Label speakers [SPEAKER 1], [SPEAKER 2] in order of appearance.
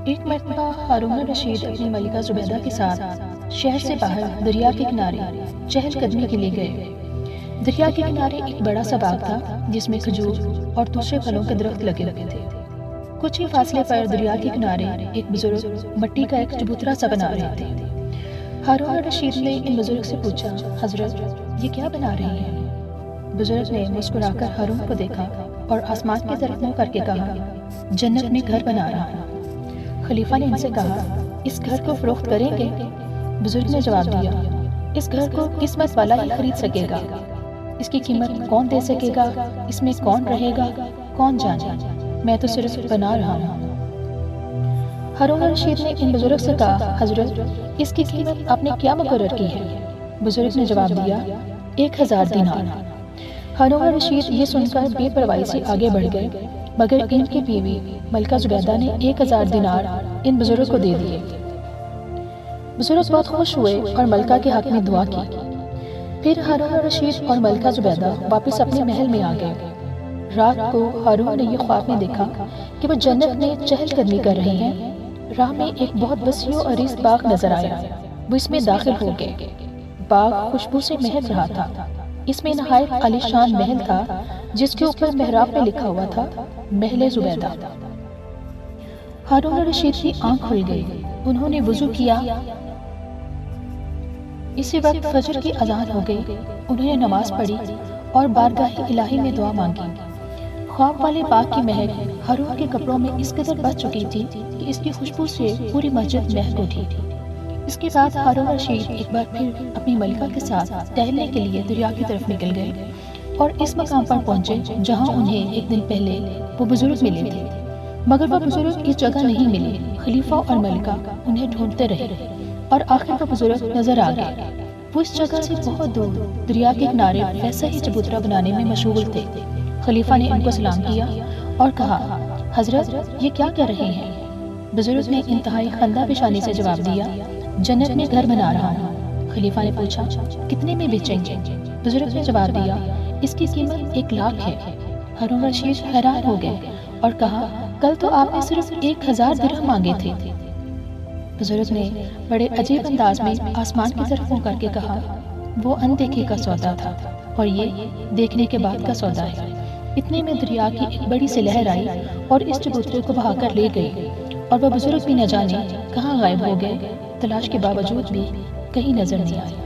[SPEAKER 1] ایک مرتبہ ہارون الرشید اپنی ملکہ زبیدہ کے ساتھ شہر سے باہر دریا کے کنارے چہل قدمی کے لیے گئے۔ دریا کے کنارے ایک بڑا سا باغ تھا جس میں کھجور اور دوسرے پھلوں کے درخت لگے تھے۔ کچھ ہی فاصلے پر دریا کے کنارے ایک بزرگ مٹی کا ایک چبوترا سا بنا رہے تھے۔ ہارون الرشید نے ان بزرگ سے پوچھا، حضرت یہ کیا بنا رہے ہیں؟ بزرگ نے مسکرا کر ہارون کو دیکھا اور آسمان کی طرف منہ کر کے کہا، جنت میں گھر بنا رہا ہوں۔ خلیفہ نے ان سے کہا، اس گھر کو فروخت کریں گے؟ بزرگ نے جواب دیا، اس گھر کو قسمت والا ہی خرید سکے گا، اس کی قیمت کون دے سکے گا، اس میں کون رہے گا، کون جانے، میں تو صرف بنا رہا ہوں۔ ہارون الرشید نے ان بزرگ سے کہا، حضرت اس کی قیمت آپ نے کیا مقرر کی ہے؟ بزرگ نے جواب دیا، 1000 دینار۔ ہارون الرشید یہ سن کر بے پرواہی سے آگے بڑھ گئے، مگر ان کی بیوی ملکہ زبیدہ نے 1000 دینار ان بزرگ کو دے دیے۔ بزرگ بہت خوش ہوئے اور ملکہ کے حق میں دعا کی۔ پھر ہارون الرشید اور ملکہ زبیدہ واپس اپنے محل میں آ گئے۔ رات کو ہارون نے یہ خواب میں دیکھا کہ وہ جنت میں چہل قدمی کر رہے ہیں۔ راہ میں ایک بہت وسیع و عریض باغ نظر آیا، وہ اس میں داخل ہو گئے۔ باغ خوشبو سے مہک رہا تھا۔ اس میں نہایت عالی شان محل تھا جس کے اوپر محراب میں لکھا ہوا تھا، محل زبیدہ۔ ہارون الرشید کی آنکھ کھل گئی، انہوں نے وضو کیا۔ اسی وقت فجر کی اذان ہو گئی، انہوں نے نماز پڑھی اور بارگاہ الہی میں دعا مانگی۔ خواب والے باغ کی مہک ہارون کے کپڑوں میں اس قدر بس چکی تھی کہ اس کی خوشبو سے پوری مسجد مہک اٹھی۔ اس کے بعد ہارون الرشید ایک بار پھر اپنی ملکہ کے ساتھ ٹہلنے کے لیے دریا کی طرف نکل گئے اور اس مقام پر پہنچے جہاں انہیں ایک دن پہلے وہ بزرگ ملے تھے، مگر وہ بزرگ اس جگہ نہیں ملے۔ خلیفہ اور ملکہ انہیں ڈھونڈتے رہے اور آخر وہ بزرگ نظر آ گئے۔ وہ اس جگہ سے بہت دور دریا کے کنارے ویسا ہی چبوترا بنانے میں مشغول تھے۔ خلیفہ نے ان کو سلام کیا اور کہا، حضرت یہ کیا کر رہے ہیں؟ بزرگ نے انتہائی خندہ پیشانی سے جواب دیا، جنت میں گھر بنا رہا ہوں۔ خلیفہ نے پوچھا، کتنے میں بیچیں گے؟ بزرگ نے جواب دیا، اس کی قیمت 1 لاکھ ہے۔ ہارون الرشید حیران ہو گئے اور کہا، کل تو آپ نے صرف 1000 درہم مانگے تھے۔ بزرگ نے بڑے عجیب انداز میں آسمان کی طرف منہ کر کے کہا، وہ اندیکھے کا سودا تھا اور یہ دیکھنے کے بعد کا سودا ہے۔ اتنے میں دریا کی ایک بڑی سی لہر آئی اور اس چبوترے کو بہا کر لے گئی اور وہ بزرگ بھی نہ جانے کہاں غائب ہو گئے، تلاش کے باوجود بھی کہیں نظر نہیں آئے۔